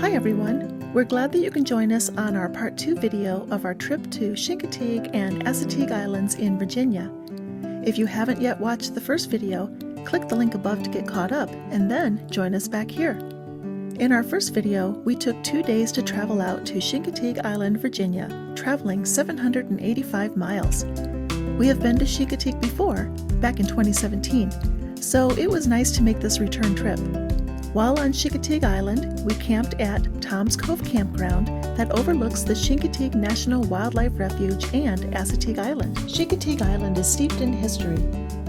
Hi everyone! We're glad that you can join us on our part 2 video of our trip to Chincoteague and Assateague Islands in Virginia. If you haven't yet watched the first video, click the link above to get caught up and then join us back here. In our first video, we took 2 days to travel out to Chincoteague Island, Virginia, traveling 785 miles. We have been to Chincoteague before, back in 2017, so it was nice to make this return trip. While on Chincoteague Island, we camped at Tom's Cove Campground that overlooks the Chincoteague National Wildlife Refuge and Assateague Island. Chincoteague Island is steeped in history.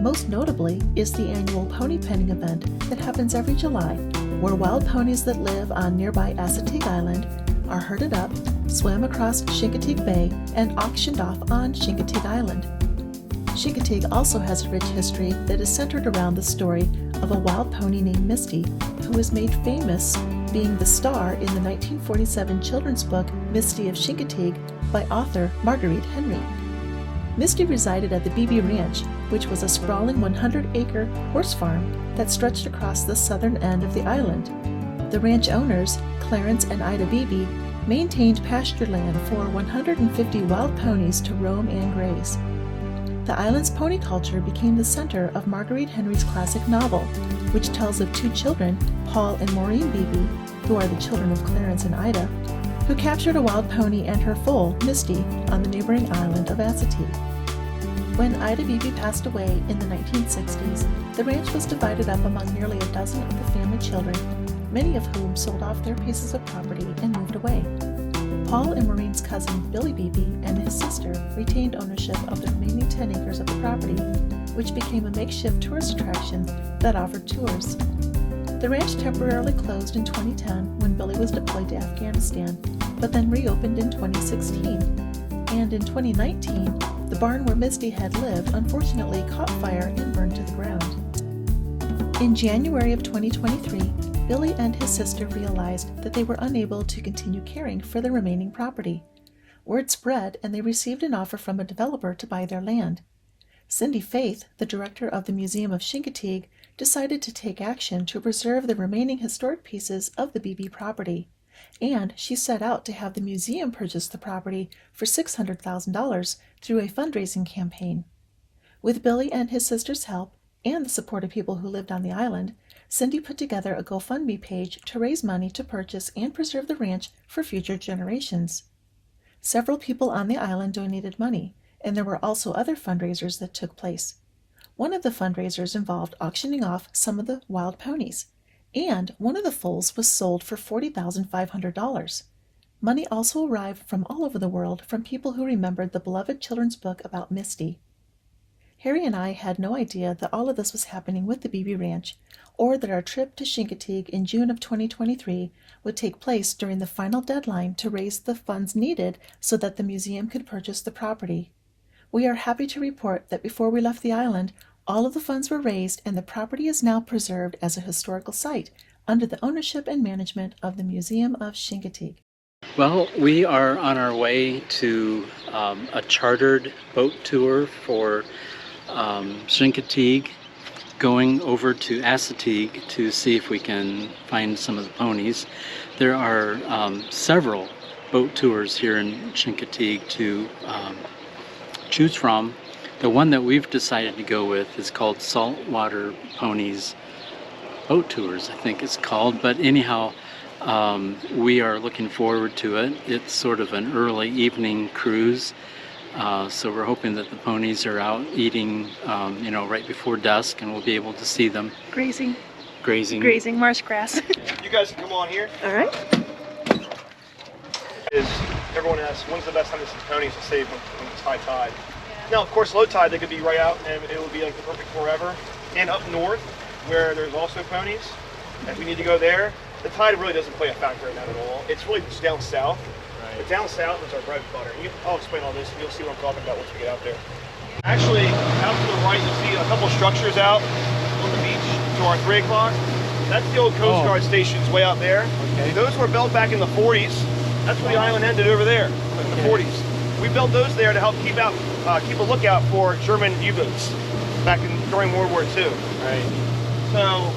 Most notably is the annual pony penning event that happens every July, where wild ponies that live on nearby Assateague Island are herded up, swam across Chincoteague Bay, and auctioned off on Chincoteague Island. Chincoteague also has a rich history that is centered around the story of a wild pony named Misty, who was made famous being the star in the 1947 children's book Misty of Chincoteague by author Marguerite Henry. Misty resided at the Beebe Ranch, which was a sprawling 100-acre horse farm that stretched across the southern end of the island. The ranch owners, Clarence and Ida Beebe, maintained pasture land for 150 wild ponies to roam and graze. The island's pony culture became the center of Marguerite Henry's classic novel, which tells of 2 children, Paul and Maureen Beebe, who are the children of Clarence and Ida, who captured a wild pony and her foal, Misty, on the neighboring island of Assateague. When Ida Beebe passed away in the 1960s, the ranch was divided up among nearly a dozen of the family children, many of whom sold off their pieces of property and moved away. Paul and Maureen's cousin, Billy Beebe, and his sister retained ownership of the remaining 10 acres of the property, which became a makeshift tourist attraction that offered tours. The ranch temporarily closed in 2010 when Billy was deployed to Afghanistan, but then reopened in 2016. And in 2019, the barn where Misty had lived unfortunately caught fire and burned to the ground. In January of 2023, Billy and his sister realized that they were unable to continue caring for the remaining property. Word spread, and they received an offer from a developer to buy their land. Cindy Faith, the director of the Museum of Chincoteague, decided to take action to preserve the remaining historic pieces of the Beebe property, and she set out to have the museum purchase the property for $600,000 through a fundraising campaign. With Billy and his sister's help, and the support of people who lived on the island, Cindy put together a GoFundMe page to raise money to purchase and preserve the ranch for future generations. Several people on the island donated money, and there were also other fundraisers that took place. One of the fundraisers involved auctioning off some of the wild ponies, and one of the foals was sold for $40,500. Money also arrived from all over the world from people who remembered the beloved children's book about Misty. Harry and I had no idea that all of this was happening with the Beebe Ranch, or that our trip to Chincoteague in June of 2023 would take place during the final deadline to raise the funds needed so that the museum could purchase the property. We are happy to report that before we left the island, all of the funds were raised and the property is now preserved as a historical site under the ownership and management of the Museum of Chincoteague. Well, we are on our way to a chartered boat tour for Chincoteague, going over to Assateague to see if we can find some of the ponies. There are several boat tours here in Chincoteague to choose from. The one that we've decided to go with is called Saltwater Ponies Boat Tours, I think it's called. But anyhow, we are looking forward to it. It's sort of an early evening cruise. So we're hoping that the ponies are out eating, right before dusk, and we'll be able to see them. Grazing marsh grass. You guys can come on here. All right. Everyone asks, when's the best time to see ponies to save when it's high tide? Yeah. Now, of course, low tide, they could be right out, and it would be like the perfect forever. And up north, where there's also ponies, if we need to go there, the tide really doesn't play a factor in that at all. It's really just down south. But down south is our bread and butter. I'll explain all this and you'll see what I'm talking about once we get out there. Actually, out to the right, you'll see a couple structures out on the beach to our 3 o'clock. That's the old Coast Guard stations way out there. Okay. Those were built back in the 40s. That's where the island ended over there in the 40s. We built those there to help keep a lookout for German U-boats during World War II. Right. So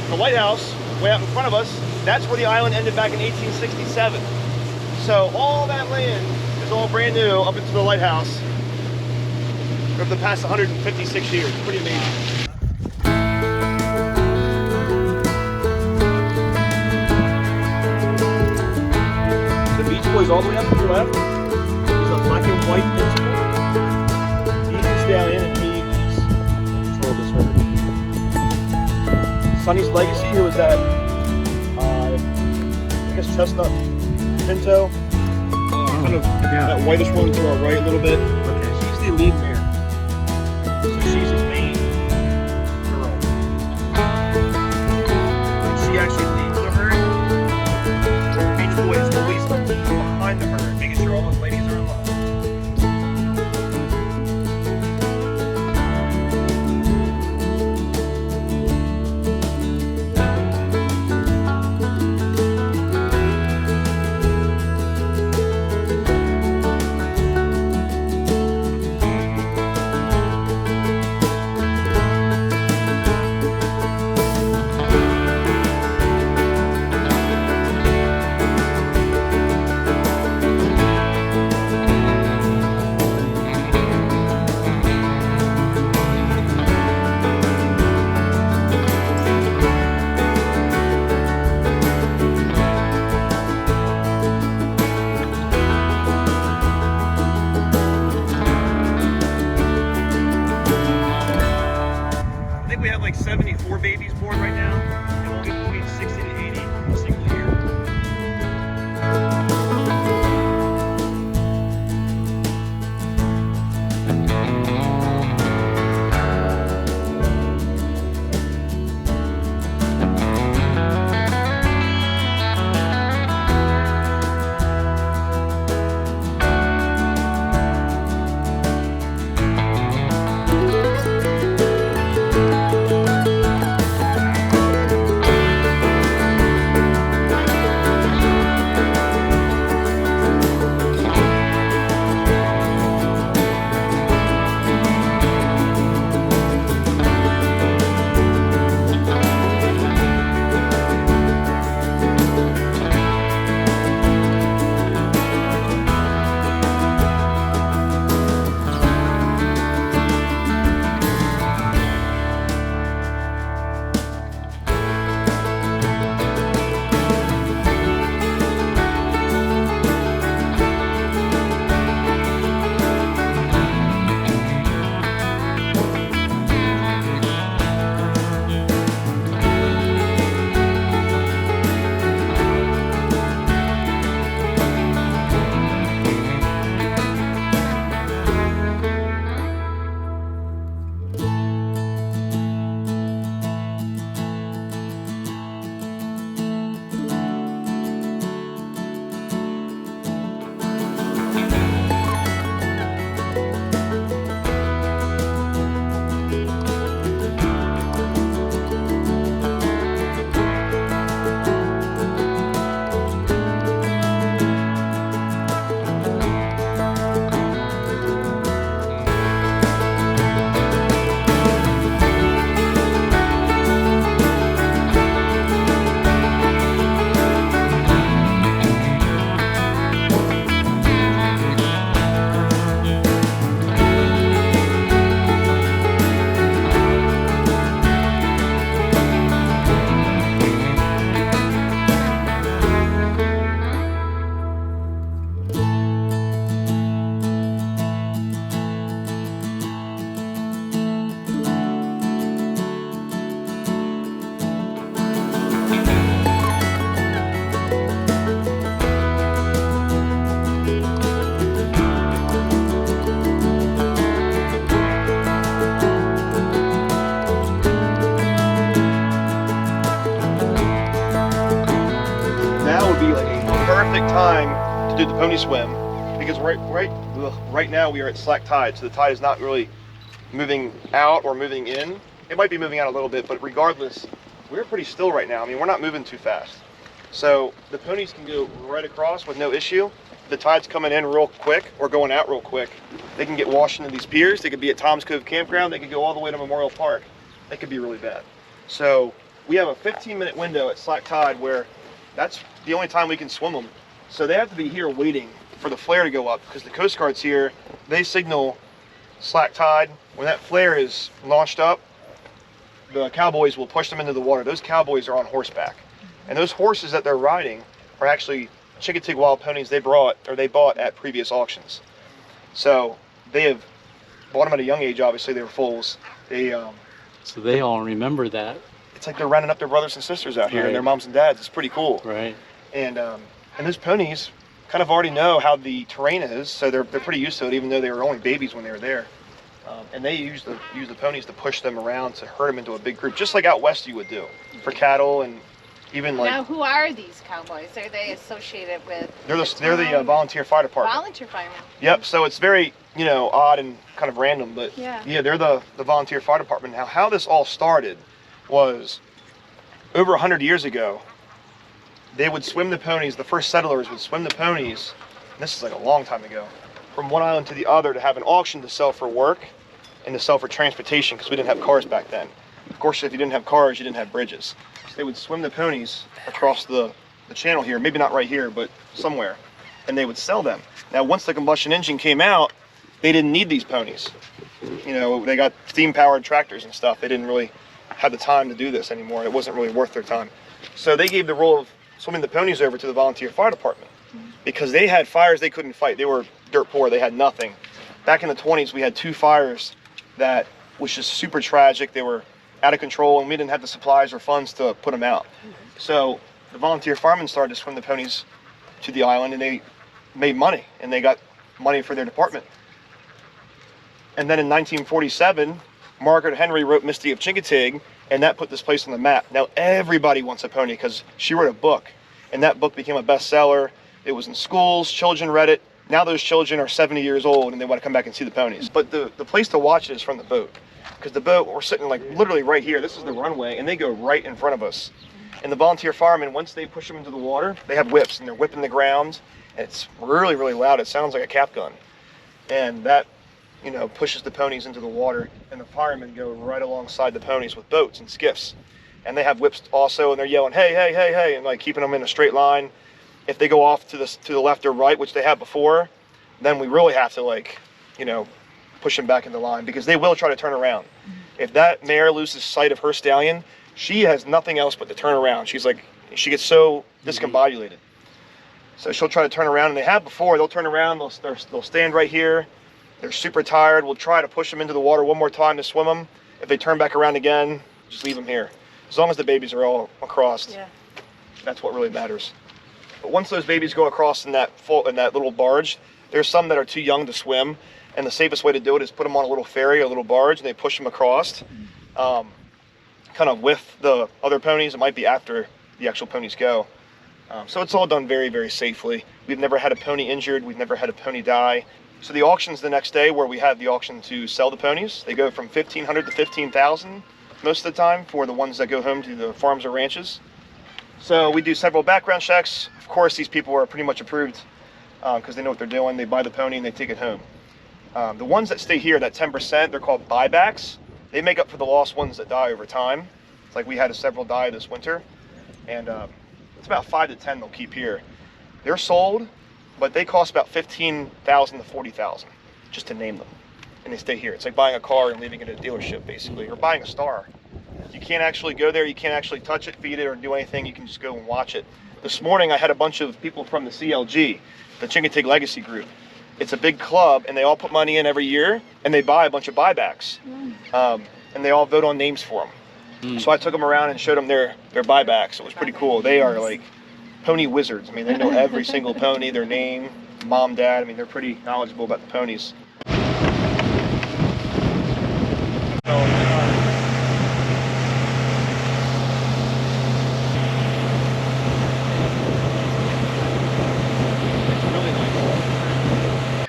the lighthouse way out in front of us, that's where the island ended back in 1867. So all that land is all brand new up into the lighthouse over the past 156 years. Pretty amazing. Boys all the way up to the left. He's a black and white principal. He can stay in and he control this herd. Sonny's Legacy, who was that, I guess chestnut pinto. Kind of that whitish one to our right a little bit. Okay. She's the lead mare. So she's his main girl. And she actually leads the herd. Beach Boy is always behind the herd, making sure all those ladies are in love. We have like 74 babies born right now, and we'll get between 60 to 80 in a single year. perfect time to do the pony swim because right now we are at slack tide, so the tide is not really moving out or moving in. It might be moving out a little bit, but regardless, we're pretty still right now. I mean, we're not moving too fast. So the ponies can go right across with no issue. If the tide's coming in real quick or going out real quick, they can get washed into these piers. They could be at Tom's Cove Campground. They could go all the way to Memorial Park. They could be really bad. So we have a 15-minute window at slack tide where that's the only time we can swim them. So they have to be here waiting for the flare to go up, because the Coast Guard's here. They signal slack tide. When that flare is launched up, the cowboys will push them into the water. Those cowboys are on horseback. And those horses that they're riding are actually Chincoteague wild ponies they bought at previous auctions. So they have bought them at a young age, obviously. They were foals. So they all remember that. It's like they're rounding up their brothers and sisters out here, right. and their moms and dads. It's pretty cool. Right. And those ponies kind of already know how the terrain is, so they're pretty used to it, even though they were only babies when they were there. And they use the ponies to push them around to herd them into a big group, just like out west you would do for cattle, and even like. Now, who are these cowboys? Are they associated with? They're the volunteer fire department. Volunteer firemen. Yep. So it's very odd and kind of random, but yeah, they're the volunteer fire department. Now, how this all started was over 100 years ago. They would swim the ponies. The first settlers would swim the ponies. And this is like a long time ago, from one island to the other to have an auction to sell for work and to sell for transportation, because we didn't have cars back then. Of course, if you didn't have cars, you didn't have bridges. So they would swim the ponies across the channel here, maybe not right here, but somewhere, and they would sell them. Now, once the combustion engine came out, they didn't need these ponies. They got steam-powered tractors and stuff. They didn't really have the time to do this anymore. It wasn't really worth their time. So they gave the role of swimming the ponies over to the volunteer fire department, because they had fires they couldn't fight. They were dirt poor. They had nothing. Back in the 20s, we had 2 fires that was just super tragic. They were out of control, and we didn't have the supplies or funds to put them out. So the volunteer firemen started to swim the ponies to the island, and they made money, and they got money for their department. And then in 1947, Margaret Henry wrote Misty of Chincoteague, and that put this place on the map. Now everybody wants a pony, because she wrote a book, and that book became a bestseller. It was in schools, children read it. Now those children are 70 years old and they want to come back and see the ponies. But the place to watch it is from the boat, because the boat, we're sitting like literally right here. This is the runway, and they go right in front of us. And the volunteer firemen, once they push them into the water, they have whips, and they're whipping the ground, and it's really, really loud. It sounds like a cap gun. And that pushes the ponies into the water, and the firemen go right alongside the ponies with boats and skiffs. And they have whips also, and they're yelling, hey, hey, hey, hey, and like keeping them in a straight line. If they go off to the left or right, which they have before, then we really have to push them back into line, because they will try to turn around. If that mare loses sight of her stallion, she has nothing else but to turn around. She gets so discombobulated. So she'll try to turn around, and they have before. They'll turn around, they'll stand right here. They're super tired. We'll try to push them into the water one more time to swim them. If they turn back around again, just leave them here. As long as the babies are all across, that's what really matters. But once those babies go across in that little barge, there's some that are too young to swim, and the safest way to do it is put them on a little ferry, a little barge, and they push them across, kind of with the other ponies. It might be after the actual ponies go. So it's all done very, very safely. We've never had a pony injured. We've never had a pony die. So the auction's the next day, where we have the auction to sell the ponies. They go from $1,500 to $15,000 most of the time for the ones that go home to the farms or ranches. So we do several background checks. Of course, these people are pretty much approved, because they know what they're doing. They buy the pony and they take it home. The ones that stay here, that 10%, they're called buybacks. They make up for the lost ones that die over time. It's like we had several die this winter, and it's about 5 to 10 they'll keep here. They're sold, but they cost about $15,000 to $40,000 just to name them, and they stay here. It's like buying a car and leaving it at a dealership, basically, or buying a star. You can't actually go there. You can't actually touch it, feed it, or do anything. You can just go and watch it. This morning, I had a bunch of people from the CLG, the Chincoteague Legacy Group. It's a big club, and they all put money in every year, and they buy a bunch of buybacks, and they all vote on names for them. So I took them around and showed them their buybacks. It was pretty cool. They are like pony wizards. I mean, they know every single pony, their name, mom, dad. I mean, they're pretty knowledgeable about the ponies.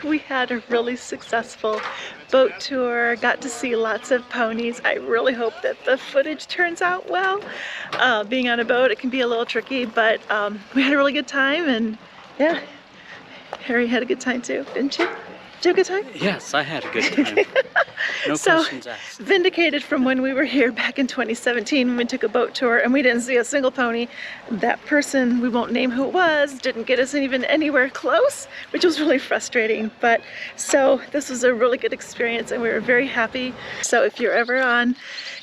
We had a really successful boat tour, got to see lots of ponies. I really hope that the footage turns out well. Being on a boat, it can be a little tricky, but we had a really good time, and yeah, Harry had a good time too, didn't you? Did you have a good time? Yes, I had a good time. No So, questions asked. vindicated from when we were here back in 2017 when we took a boat tour and we didn't see a single pony. That person, we won't name who it was, didn't get us even anywhere close, which was really frustrating. But so this was a really good experience and we were very happy. So if you're ever on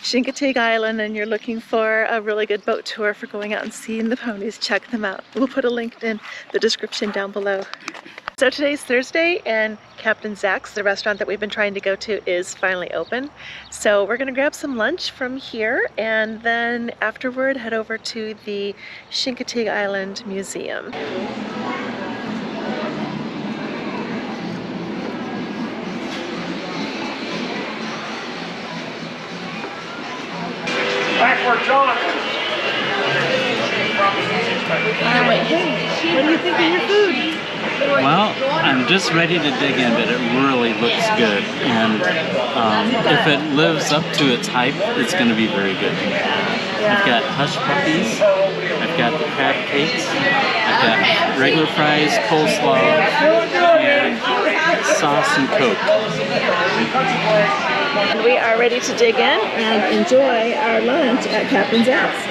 Chincoteague Island and you're looking for a really good boat tour for going out and seeing the ponies, check them out. We'll put a link in the description down below. So today's Thursday and Captain Zach's, the restaurant that we've been trying to go to, is finally open. So we're gonna grab some lunch from here and then afterward head over to the Chincoteague Island Museum. Backward John. What do you think of your food? Well, I'm just ready to dig in, but it really looks good. And if it lives up to its hype, it's going to be very good. I've got hush puppies, I've got the crab cakes, I've got regular fries, coleslaw, and sauce and Coke. And we are ready to dig in and enjoy our lunch at Captain Zach's.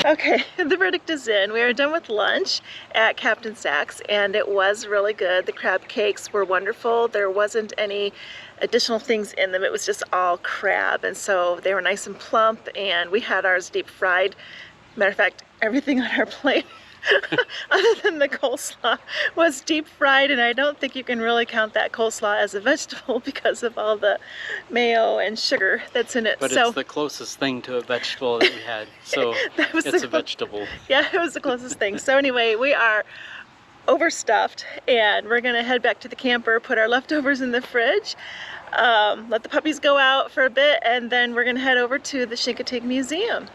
Okay, the verdict is in. We are done with lunch at Captain Zach's and it was really good. The crab cakes were wonderful. There wasn't any additional things in them. It was just all crab, and so they were nice and plump, and we had ours deep fried. Matter of fact, everything on our plate other than the coleslaw was deep fried, and I don't think you can really count that coleslaw as a vegetable because of all the mayo and sugar that's in it. But so it's the closest thing to a vegetable that we had, so it's a vegetable. Yeah, it was the closest thing. So anyway, we are overstuffed and we're gonna head back to the camper, put our leftovers in the fridge, let the puppies go out for a bit, and then we're gonna head over to the Chincoteague Museum.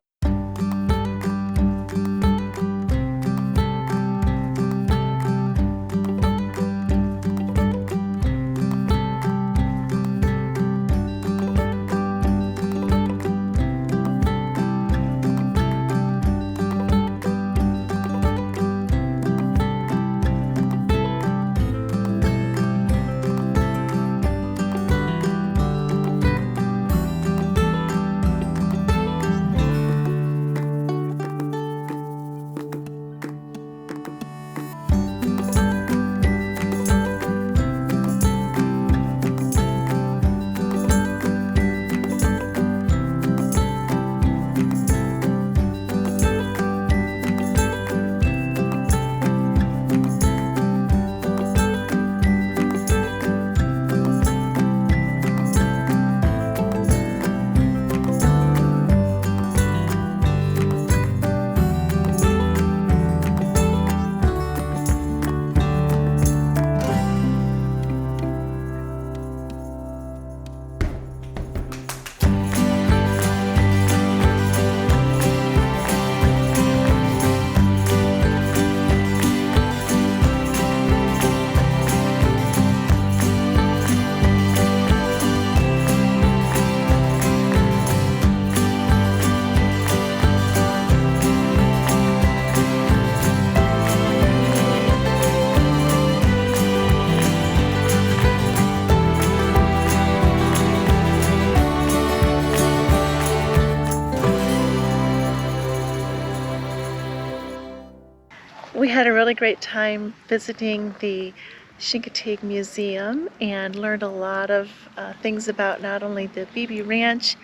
We had a really great time visiting the Chincoteague Museum and learned a lot of things about not only the Beebe Ranch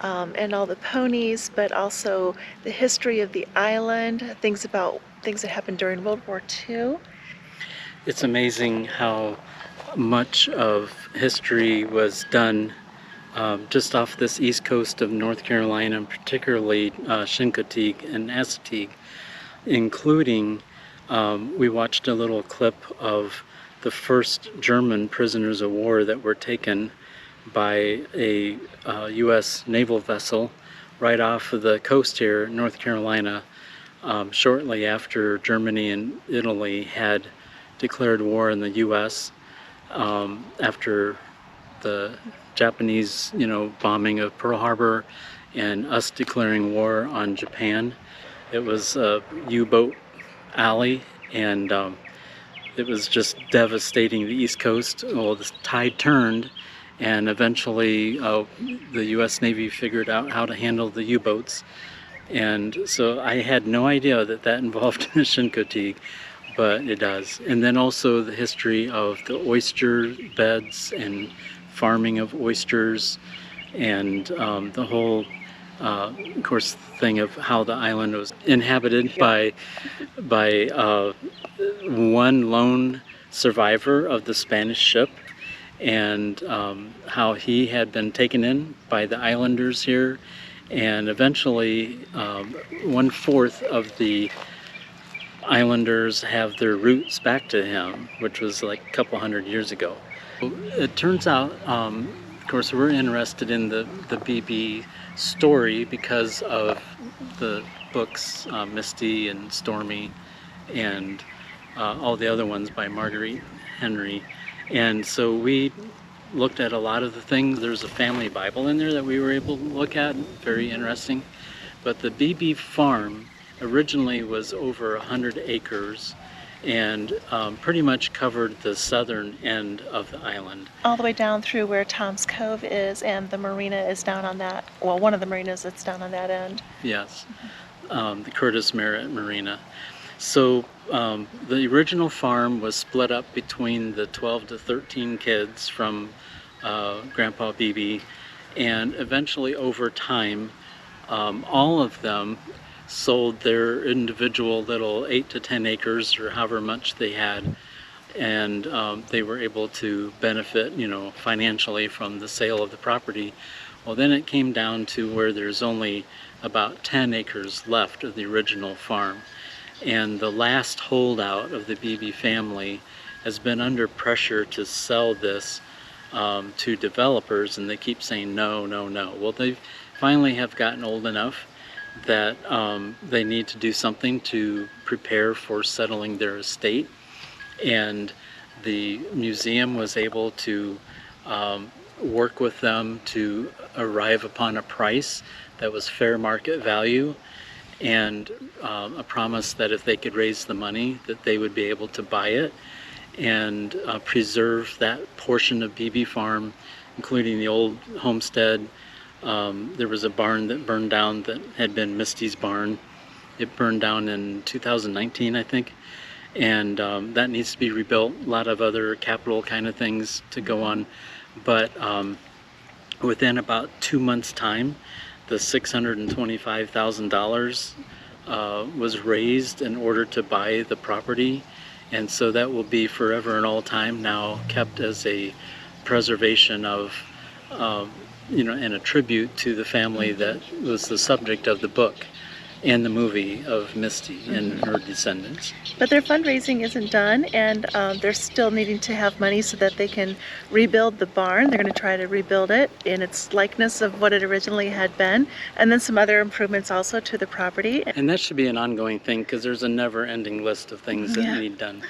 and all the ponies, but also the history of the island, things that happened during World War II. It's amazing how much of history was done just off this east coast of North Carolina, and particularly Chincoteague and Assateague, including we watched a little clip of the first German prisoners of war that were taken by a U.S. naval vessel right off of the coast here, North Carolina, shortly after Germany and Italy had declared war in the U.S. After the Japanese, bombing of Pearl Harbor and us declaring war on Japan. It was a U-boat alley, and it was just devastating the East Coast. Well, the tide turned, and eventually the U.S. Navy figured out how to handle the U-boats. And so I had no idea that that involved Chincoteague, but it does. And then also the history of the oyster beds and farming of oysters, and the whole, of course, thing of how the island was inhabited by one lone survivor of the Spanish ship, and how he had been taken in by the islanders here, and eventually 1/4 of the islanders have their roots back to him, which was like a couple hundred years ago. It turns out, of course, we're interested in the Beebe story because of the books Misty and Stormy and all the other ones by Marguerite Henry. And so we looked at a lot of the things. There's a family Bible in there that we were able to look at, very interesting. But the Beebe farm originally was over 100 acres and pretty much covered the southern end of the island. All the way down through where Tom's Cove is, and the marina is down on that, well, one of the marinas that's down on that end. Yes, the Curtis Merritt Marina. So the original farm was split up between the 12 to 13 kids from Grandpa Beebe, and eventually over time all of them sold their individual little 8 to 10 acres or however much they had, and they were able to benefit, you know, financially from the sale of the property. Well, then it came down to where there's only about 10 acres left of the original farm, and the last holdout of the Beebe family has been under pressure to sell this to developers, and they keep saying no, no, no. Well, they finally have gotten old enough that they need to do something to prepare for settling their estate, and the museum was able to work with them to arrive upon a price that was fair market value, and a promise that if they could raise the money that they would be able to buy it and preserve that portion of Beebe Farm, including the old homestead. There was a barn that burned down that had been Misty's barn. It burned down in 2019, I think, and that needs to be rebuilt. A lot of other capital kind of things to go on, but within about 2 months' time, the $625,000 was raised in order to buy the property, and so that will be forever and all time now kept as a preservation of you know, and a tribute to the family that was the subject of the book and the movie of Misty and her descendants. But their fundraising isn't done, and they're still needing to have money so that they can rebuild the barn. They're going to try to rebuild it in its likeness of what it originally had been, and then some other improvements also to the property. And that should be an ongoing thing, because there's a never-ending list of things that need done.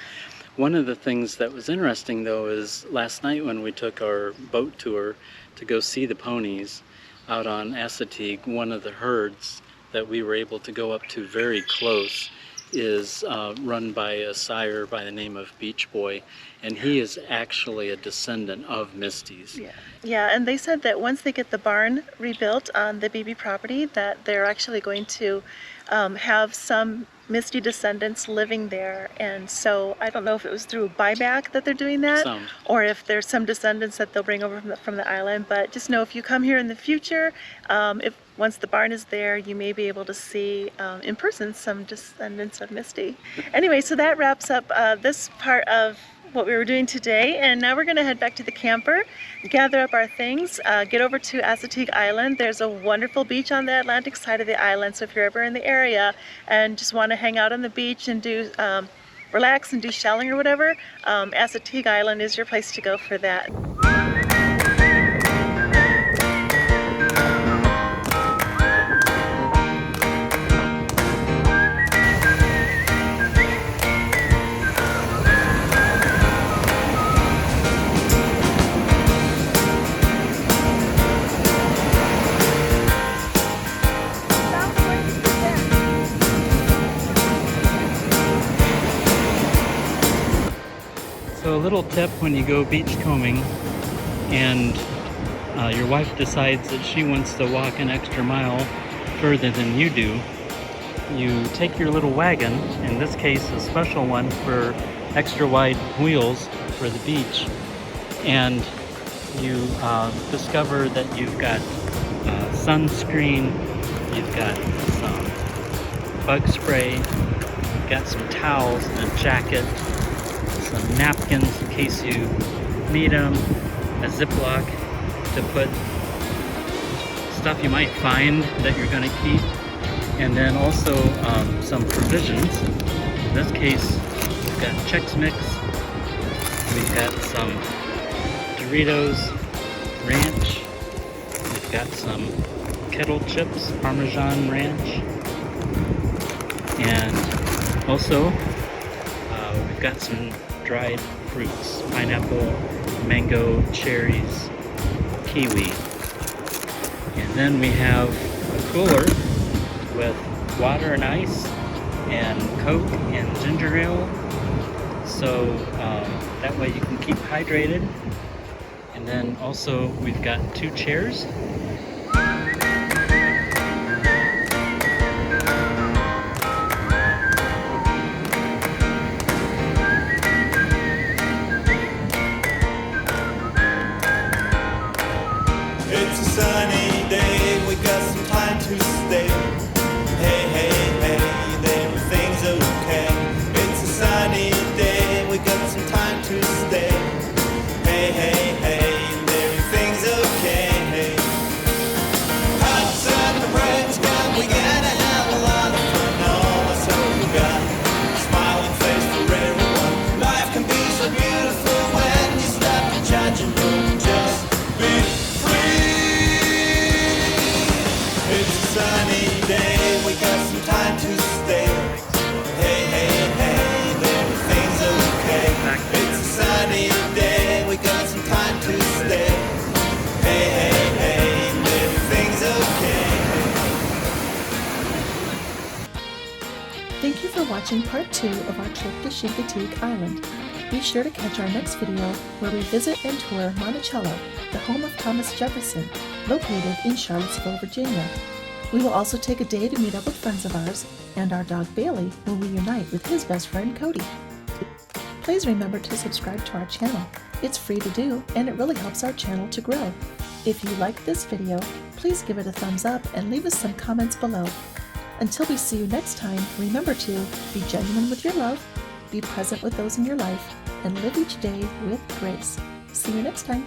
One of the things that was interesting, though, is last night when we took our boat tour to go see the ponies out on Assateague, one of the herds that we were able to go up to very close is run by a sire by the name of Beach Boy, and he is actually a descendant of Misty's. Yeah, and they said that once they get the barn rebuilt on the Beebe property, that they're actually going to have some Misty descendants living there, and so I don't know if it was through buyback that they're doing that, or if there's some descendants that they'll bring over from the island. But just know, if you come here in the future, if once the barn is there, you may be able to see in person some descendants of Misty. Anyway, so that wraps up this part of what we were doing today, and now we're going to head back to the camper, gather up our things, get over to Assateague Island. There's a wonderful beach on the Atlantic side of the island, so if you're ever in the area and just want to hang out on the beach and do relax and do shelling or whatever, Assateague Island is your place to go for that. So a little tip when you go beach combing and your wife decides that she wants to walk an extra mile further than you do, you take your little wagon, in this case a special one for extra wide wheels for the beach, and you discover that you've got sunscreen, you've got some bug spray, you've got some towels and a jacket, some napkins in case you need them, a Ziploc to put stuff you might find that you're going to keep, and then also some provisions. In this case, we've got Chex Mix, we've got some Doritos Ranch, we've got some kettle chips, Parmesan Ranch, and also we've got some dried fruits, pineapple, mango, cherries, kiwi. And then we have a cooler with water and ice and Coke and ginger ale, so that way you can keep hydrated. And then also we've got 2 chairs. It's a sunny day, we got some time to stay. Hey, hey, hey, everything's okay. It's a sunny day, we got some time to stay. Hey, hey, hey, everything's okay. Hot sun, the rain's gone, we gotta have a lot of fun. Oh, let's hope we got a smiling face for everyone. Life can be so beautiful when you stop to judge and just be free. It's a sunny day, we got some time to stay. Hey, hey, hey, everything's okay. It's a sunny day, we got some time to stay. Hey, hey, hey, everything's okay. Thank you for watching part 2 of our trip to Chincoteague Island. Be sure to catch our next video where we visit and tour Monticello, the home of Thomas Jefferson, located in Charlottesville, Virginia. We will also take a day to meet up with friends of ours, and our dog Bailey will reunite with his best friend Cody. Please remember to subscribe to our channel. It's free to do, and it really helps our channel to grow. If you like this video, please give it a thumbs up and leave us some comments below. Until we see you next time, remember to be genuine with your love, be present with those in your life, and live each day with grace. See you next time.